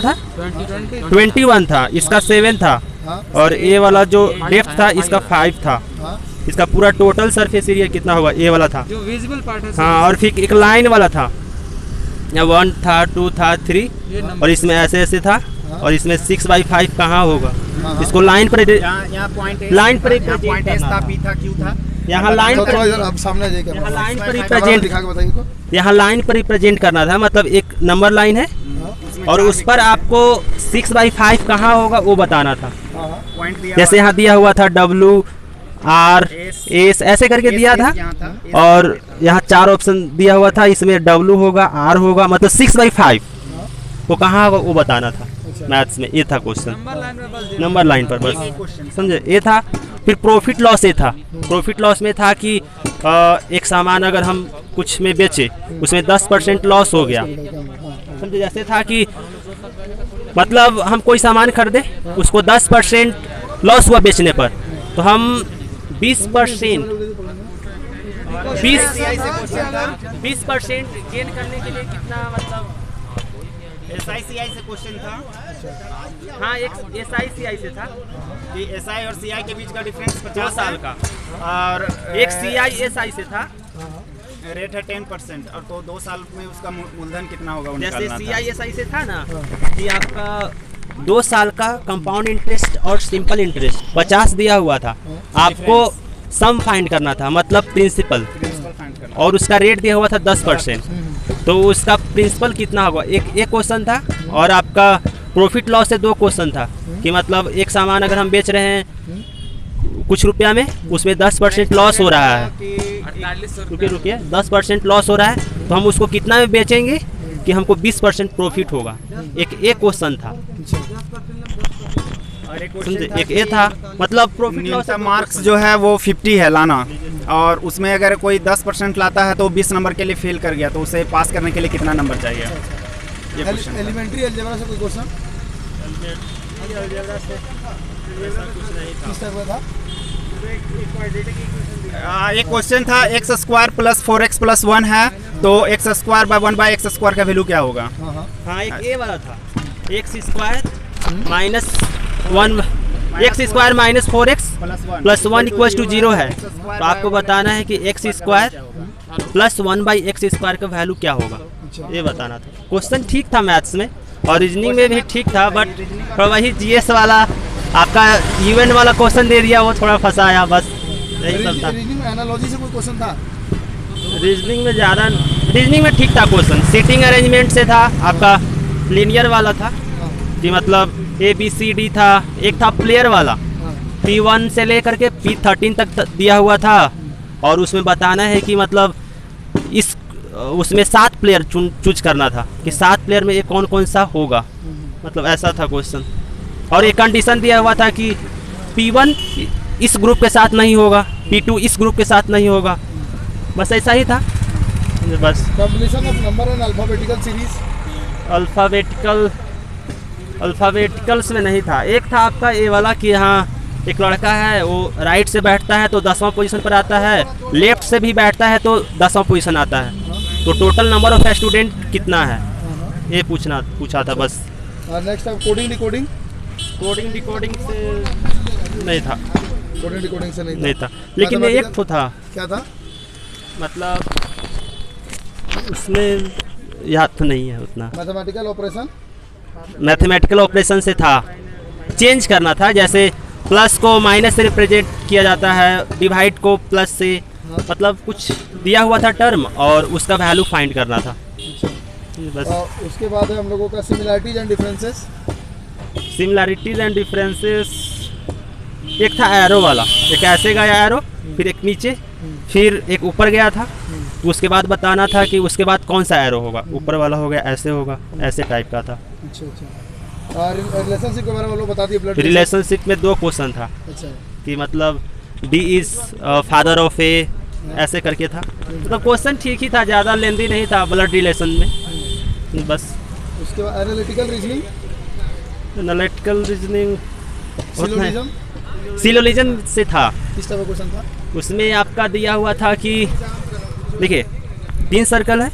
था 21 था, इसका 7 था और ए वाला जो डेप्थ था इसका 5 था। इसका पूरा टोटल सरफेस एरिया कितना होगा? ए वाला था जो विजिबल पार्ट है। हाँ, और फिर एक लाइन वाला था, यहाँ 1 था 2 था 3 और इसमें ऐसे ऐसे था और इसमें 6/5 कहाँ होगा? इसको लाइन पर लाइन पर यहाँ लाइन पर रिप्रेजेंट करना था। मतलब एक नंबर लाइन है और उस पर आपको 6/5 कहाँ होगा वो बताना था। जैसे यहाँ दिया हुआ था WR S ऐसे करके दिया था और यहाँ 4 ऑप्शन दिया हुआ था, इसमें W होगा R होगा, मतलब 6/5 वो कहाँ होगा वो बताना था। मैथ्स में ये था क्वेश्चन, नंबर लाइन पर बस समझे, ये था। फिर प्रॉफिट लॉस ये था। प्रॉफिट लॉस में था कि एक सामान अगर हम कुछ में बेचे उसमें 10% लॉस हो गया, समझे। जैसे था कि मतलब हम कोई सामान खरीदे उसको 10% लॉस हुआ बेचने पर, तो हम 20% गेन करने के लिए कितना, मतलब SI/CI से क्वेश्चन था। हाँ, एक SI/CI से था कि SI और CI के बीच का डिफरेंस 2 50 साल का, और एक CI/SI से था, रेट है 10% और तो 2 साल में उसका मूलधन कितना होगा? जैसे CI/SI से था ना कि आपका 2 साल का कंपाउंड इंटरेस्ट और सिंपल इंटरेस्ट 50 दिया हुआ था, आपको सम फाइंड करना था, मतलब प्रिंसिपल, और उसका रेट दिया हुआ था 10%, तो उसका प्रिंसिपल कितना होगा? एक क्वेश्चन था। और आपका प्रॉफिट लॉस से 2 क्वेश्चन था कि मतलब एक सामान अगर हम बेच रहे हैं कुछ रुपया में, उसमें 10% लॉस हो रहा है, रुकिए 10% लॉस हो रहा है, तो हम उसको कितना में बेचेंगे कि हमको 20% प्रॉफिट होगा। एक क्वेश्चन था, समझे। एक ये था, मतलब प्रॉफिट लॉस मार्क्स जो है वो 50 है लाना, और उसमें अगर कोई 10% लाता है तो 20 नंबर के लिए फेल कर गया, तो उसे पास करने के लिए कितना नंबर चाहिए? ये क्वेश्चन एलिमेंट्री अलजेब्रा से कोई क्वेश्चन किस टाइप का था? एक क्वेश्चन था x² + 4x + 1 है, तो x² / 1/x² का वैल्यू क्या होगा? हाँ, एक ये वाला था, x² - 1 x² - 4x + 1 = 0 है, तो आपको बताना है कि x² + 1/x² का वैल्यू क्या होगा, ये बताना था। क्वेश्चन ठीक था मैथ्स में और रीजनिंग में भी ठीक था, बट वही GS वाला आपका इवेंट वाला क्वेश्चन दे दिया, वो थोड़ा फंसाया, बस यही सब था। रीजनिंग में एनालॉजी से कोई क्वेश्चन था? रीजनिंग में ज़्यादा, रीजनिंग में ठीक था क्वेश्चन, सीटिंग अरेंजमेंट से था, आपका लीनियर वाला था कि मतलब ABCD था, एक था प्लेयर वाला, P1 से लेकर के P13 तक दिया हुआ था, और उसमें बताना है कि मतलब उसमें 7 प्लेयर चूज करना था कि 7 प्लेयर में ये कौन कौन सा होगा, मतलब ऐसा था क्वेश्चन। और एक कंडीशन दिया हुआ था कि P1 इस ग्रुप के साथ नहीं होगा, P2 इस ग्रुप के साथ नहीं होगा, बस ऐसा ही था बस। Combination of number and alphabetical series? Alphabeticals में नहीं था। एक था आपका ये वाला कि हाँ, एक लड़का है वो राइट से बैठता है तो 10वां पोजीशन पर आता है, लेफ्ट से भी बैठता है तो 10वां पोजीशन आता है, तो टोटल नंबर ऑफ स्टूडेंट कितना है, ये पूछा था बस। Next time coding decoding? Coding decoding से नहीं था, कोडिंग डिकोडिंग से नहीं था, लेकिन एक तो था। क्या था? मतलब उसमें याद तो नहीं है उतना। Mathematical operation? मैथमेटिकल ऑपरेशन से था, चेंज करना था, जैसे प्लस को माइनस से रिप्रेजेंट किया जाता है, डिवाइड को प्लस से, मतलब कुछ दिया हुआ था टर्म और उसका वैल्यू फाइंड करना था बस। उसके बाद हम लोगों का similarities and differences? Similarities and differences एक था एरो वाला, एक ऐसे गया एरो, फिर एक नीचे, फिर एक ऊपर गया था, तो उसके बाद बताना था कि उसके बाद कौन सा एरो होगा, ऊपर वाला हो गया ऐसे होगा, ऐसे टाइप का था। अच्छा। रिलेशनशिप के बारे में लोग बता दिए। ब्लड रिलेशनशिप में 2 क्वेश्चन था। अच्छा। कि मतलब D इज फादर ऑफ ए, ऐसे करके था, मतलब क्वेश्चन ठीक ही था, ज़्यादा लेंदी नहीं था ब्लड रिलेशन में बस। उसके बाद analytical reasoning? Analytical reasoning syllogism? Syllogism से था। किस तरह का क्वेश्चन था? उसमें आपका दिया हुआ था कि देखिए 3 सर्कल है,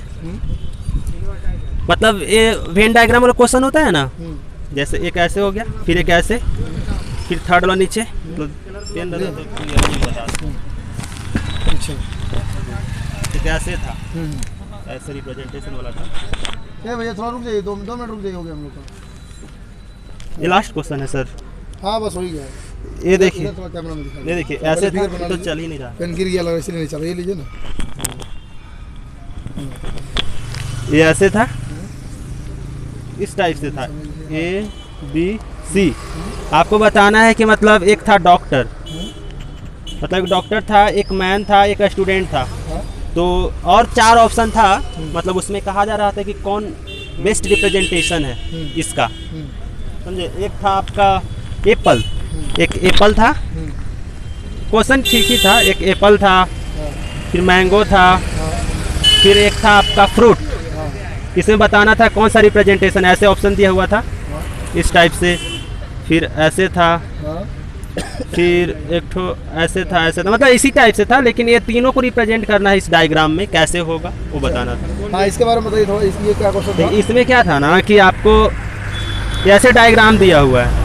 मतलब ये वेन डायग्राम वाला क्वेश्चन होता है ना, जैसे एक ऐसे हो गया, फिर एक ऐसे, फिर थर्ड वाला नीचे। तो पेन बता दो, बता दो। अच्छा। एक ऐसे था, ऐसे रिप्रेजेंटेशन वाला था। ये भैया थोड़ा रुक जाइए, 2 मिनट रुक जाइए, हो गया हम लोग का। ये लास्ट क्वेश्चन है सर। हाँ बस हो ही गया। ये देखिए, थोड़ा कैमरा में दिखाइए। ये देखिए ऐसे था तो चल ही नहीं रहा। पेन गिर गया लग रहा है, इसलिए नहीं चल रहा। ये लीजिए ना। ये ऐसे था, इस टाइप से था, ए बी सी। आपको बताना है कि मतलब एक था डॉक्टर, मतलब एक डॉक्टर था, एक मैन था, एक स्टूडेंट था। तो और 4 ऑप्शन था, मतलब उसमें कहा जा रहा था कि कौन बेस्ट रिप्रेजेंटेशन है इसका, समझे। एक था आपका एप्पल, एक एप्पल था, क्वेश्चन ठीक ही था। एक एप्पल था, फिर मैंगो था, फिर एक था आपका फ्रूट। इसमें बताना था कौन सा रिप्रेजेंटेशन, ऐसे ऑप्शन दिया हुआ था इस टाइप से, फिर ऐसे था, फिर एक ठो ऐसे था, ऐसे था, मतलब इसी टाइप से था। लेकिन ये तीनों को रिप्रेजेंट करना है इस डायग्राम में, कैसे होगा वो बताना था। हाँ इसके बारे में बताइए थोड़ा, इसलिए क्या क्वेश्चन था? इसमें क्या था ना कि आपको ऐसे डायग्राम दिया हुआ है,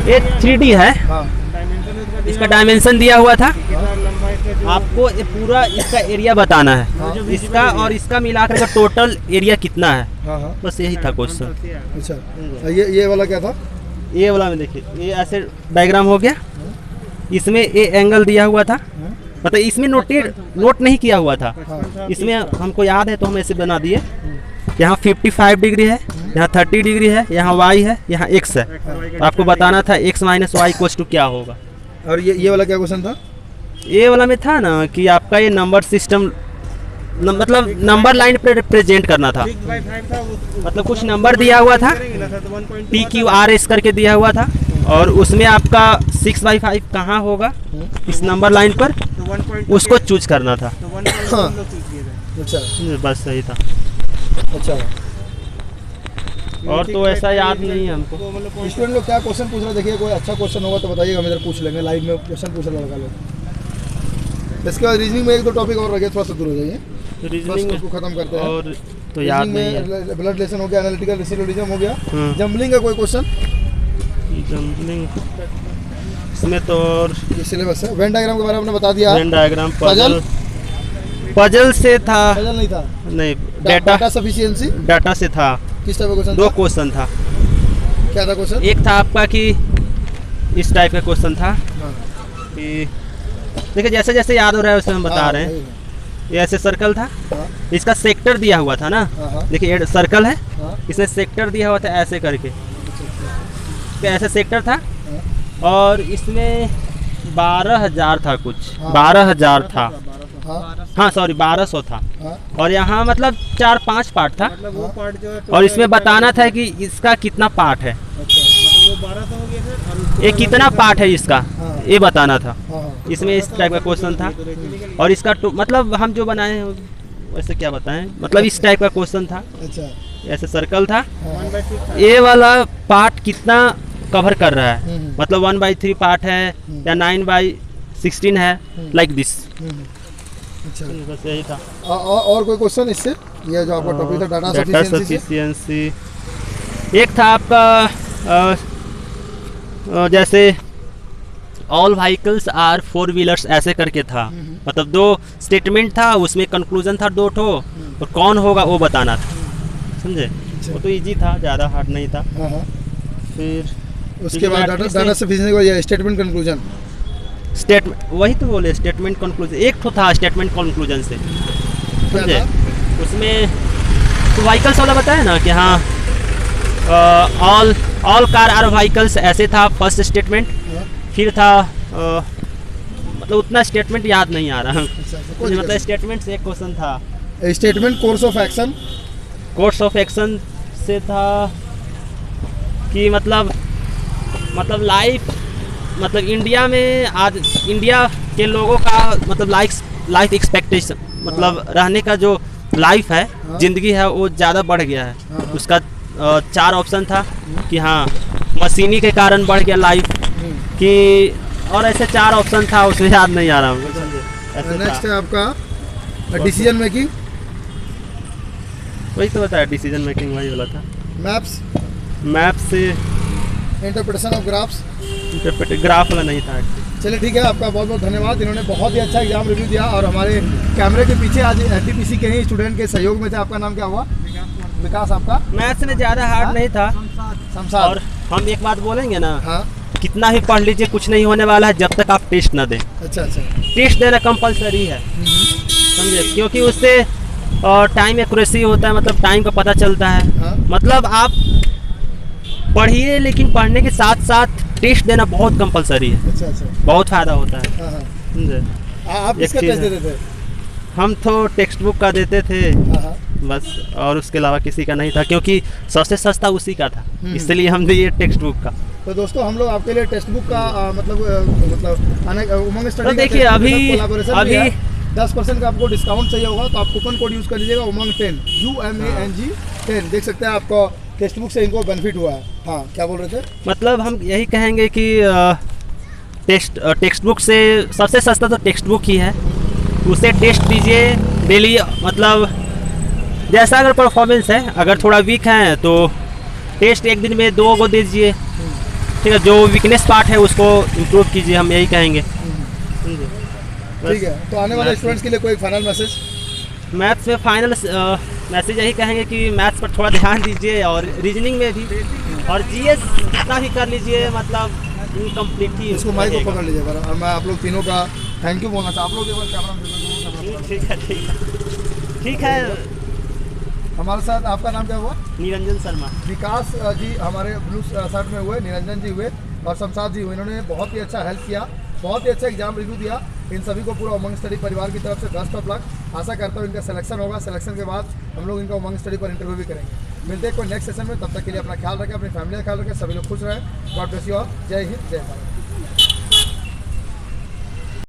ये 3D है, इसका डायमेंशन दिया हुआ था। आपको ये पूरा इसका एरिया बताना है, इसका और इसका मिलाकर का टोटल एरिया कितना है। हाँ। बस यही था क्वेश्चन। अच्छा, ये वाला क्या था? ये वाला में देखिए, ये ऐसे डायग्राम हो गया, इसमें ये एंगल दिया हुआ था, मतलब इसमें नोट नहीं किया हुआ था। इसमें हमको याद है तो हम ऐसे बना दिए। यहाँ 55 डिग्री है, यहाँ 30 डिग्री है, यहाँ y है, यहाँ x है। तो आपको बताना था x minus y equals to क्या होगा। और ये वाला क्या क्वेश्चन था? ये वाला में था ना कि आपका ये नंबर सिस्टम, मतलब नंबर लाइन पे रिप्रेजेंट करना था। मतलब कुछ नंबर दिया हुआ था, PQRS करके दिया हुआ था, और उसमें आपका 6/5 कहाँ होगा इस नंबर लाइन पर, उसको चूज करना था। अच्छा, बस सही था। अच्छा। और तो ऐसा याद नहीं है हमको। स्टूडेंट लोग क्या क्वेश्चन पूछ रहे हैं, देखिए कोई अच्छा क्वेश्चन होगा तो बताइएगा, हम इधर पूछ लेंगे, लाइव में क्वेश्चन पूछ रहे लड़का लोग। इसके बाद रीजनिंग में 1-2 टॉपिक और रखे, थोड़ा सा दूर हो जाइए, रीजनिंग उसको खत्म करते हैं। और तो याद नहीं है। ब्लड रिलेशन हो गया, एनालिटिकल रिसिलोडिज्म हो गया, जंबलिंग का कोई क्वेश्चन? जंबलिंग इसमें तो और ये सिलेबस है। वेन डायग्राम के बारे में बता दिया। वेन डायग्राम, पजल से था, पजल नहीं था, नहीं डाटा सफिशिएंसी, डाटा से था। किस टाइप का क्वेश्चन? 2 क्वेश्चन था। क्या था क्वेश्चन? एक था आपका कि इस टाइप का क्वेश्चन था कि देखिए जैसे जैसे याद हो रहा है उसमें हम बता रहे हैं। ये ऐसे सर्कल था, इसका सेक्टर दिया हुआ था ना, देखिए ये सर्कल है, इसमें सेक्टर दिया हुआ था ऐसे करके, तो ऐसे सेक्टर था, और इसमें 12,000 था, कुछ 12,000 था, हाँ सॉरी 1200 था। और यहाँ मतलब 4-5 पार्ट था, और इसमें बताना था कि इसका कितना पार्ट है, ये कितना पार्ट है इसका, ये बताना था। इसमें इस टाइप का क्वेश्चन था, और इसका मतलब हम जो बनाए हैं वैसे क्या बताएं, मतलब इस टाइप का क्वेश्चन था। ऐसे सर्कल था, ये वाला पार्ट कितना कवर कर रहा है, मतलब 1/3 पार्ट है या 9/16 है, लाइक दिस। अच्छा, बस यही था। और कोई क्वेश्चन इससे? ये जो आपका टॉपिक था डाटा सफिशिएंसी। एक था आपका जैसे ऑल व्हीकल्स आर 4 व्हीलर्स ऐसे करके था, मतलब 2 स्टेटमेंट था, उसमें कंक्लूजन था 2 ठो, और कौन होगा वो बताना था, समझे। वो तो इजी था, ज़्यादा हार्ड नहीं था। फिर उसके बाद डाटा सफिशिएंसी को ये स्टेटमेंट कंक्लूजन, स्टेटमेंट वही तो बोले, स्टेटमेंट कंक्लूजन एक तो था, स्टेटमेंट कंक्लूजन से, समझे। उसमें तो व्हीकल्स वाला बताया ना कि हाँ ऑल कार आर व्हीकल्स ऐसे था फर्स्ट स्टेटमेंट। फिर था मतलब उतना स्टेटमेंट याद नहीं आ रहा, मतलब स्टेटमेंट से एक क्वेश्चन था। Statement course of action, course of action से था कि मतलब लाइफ, मतलब इंडिया में आज इंडिया के लोगों का मतलब लाइफ एक्सपेक्टेशन, मतलब रहने का जो लाइफ है, ज़िंदगी है, वो ज़्यादा बढ़ गया है। उसका 4 ऑप्शन था कि हाँ मशीनी के कारण बढ़ गया लाइफ कि, और ऐसे 4 ऑप्शन था, उसमें याद नहीं आ रहा हमको। नेक्स्ट है आपका डिसीजन मेकिंग, वही तो बताया, डिसीजन मेकिंग वही वाला था। मैप्स, मैप से इंटरप्रिटेशन ऑफ ग्राफ्स। ग्राफ वाला नहीं था। चलिए ठीक है, आपका बहुत बहुत धन्यवाद। इन्होंने बहुत ही अच्छा एग्जाम रिव्यू दिया और हमारे कैमरे के पीछे आज एनटीपीसी के ही स्टूडेंट के सहयोग में थे। आपका नाम क्या हुआ? विकास। आपका? मैथ्स में ज़्यादा हार्ड नहीं था। शमशाद। और हम एक बात बोलेंगे ना, हाँ, कितना भी पढ़ लीजिए कुछ नहीं होने वाला है जब तक आप टेस्ट ना दें। अच्छा अच्छा। टेस्ट देना कंपलसरी है, समझे, क्योंकि उससे टाइम एक्यूरेसी होता है, मतलब टाइम का पता चलता है। हाँ। मतलब आप पढ़िए लेकिन पढ़ने के साथ साथ टेस्ट देना बहुत कंपलसरी है। अच्छा अच्छा। बहुत फ़ायदा होता है, हाँ हाँ। समझे। आप एक किसका चीज़ टेस्ट है। देते थे? हम तो टेक्स्ट बुक का देते थे हाँ हाँ। बस, और उसके अलावा किसी का नहीं था, क्योंकि सबसे सस्ता उसी का था, इसलिए हम दिए टेक्स्ट बुक का। तो दोस्तों हम लोग आपके लिए टेक्स्ट बुक का मतलब उमंग स्टडी तो देखिए अभी 10% का आपको डिस्काउंट चाहिए होगा तो आप कूपन कोड यूज़ कर लीजिएगा उमंग 10 UMANG 10। देख सकते हैं आपको टेक्स्ट बुक से इनको बेनिफिट हुआ है। हाँ, क्या बोल रहे थे? मतलब हम यही कहेंगे कि टेक्स्ट बुक से सबसे सस्ता तो टेक्स्ट बुक ही है, उसे टेस्ट दीजिए डेली। मतलब जैसा अगर परफॉर्मेंस है, अगर थोड़ा वीक है तो टेस्ट एक दिन में 2 को दीजिए, ठीक है। जो वीकनेस पार्ट है उसको इम्प्रूव कीजिए, हम यही कहेंगे। ठीक है, तो आने वाले स्टूडेंट्स के लिए कोई फाइनल मैसेज? मैथ्स में फाइनल मैसेज यही कहेंगे कि मैथ्स पर थोड़ा ध्यान दीजिए, और रीजनिंग में भी, और जीएस कितना भी कर लीजिए, मतलब इनकम्प्लीट ही इसको माइक को पकड़ लीजिएगा और मैं आप लोग तीनों का थैंक यू बोलना चाहता हूँ। आप लोग एक बार कैमरा में ठीक है, ठीक है, ठीक है। हमारे साथ आपका नाम क्या हुआ? निरंजन शर्मा। विकास जी हमारे ब्लू शर्ट में हुए, निरंजन जी हुए और शमशाद जी हुए। इन्होंने बहुत ही अच्छा हेल्प किया, बहुत ही अच्छा एग्जाम रिव्यू दिया। इन सभी को पूरा उमंग स्टडी परिवार की तरफ से बेस्ट ऑफ लक। आशा करता हूँ इनका सिलेक्शन होगा। सिलेक्शन के बाद हम लोग इनका उमंग स्टडी पर इंटरव्यू भी करेंगे। मिलते हैं कोई नेक्स्ट सेशन में, तब तक के लिए अपना ख्याल रखें, अपनी फैमिली का ख्याल रखें। सभी लोग खुश रहें। God bless you all. जय हिंद, जय भारत।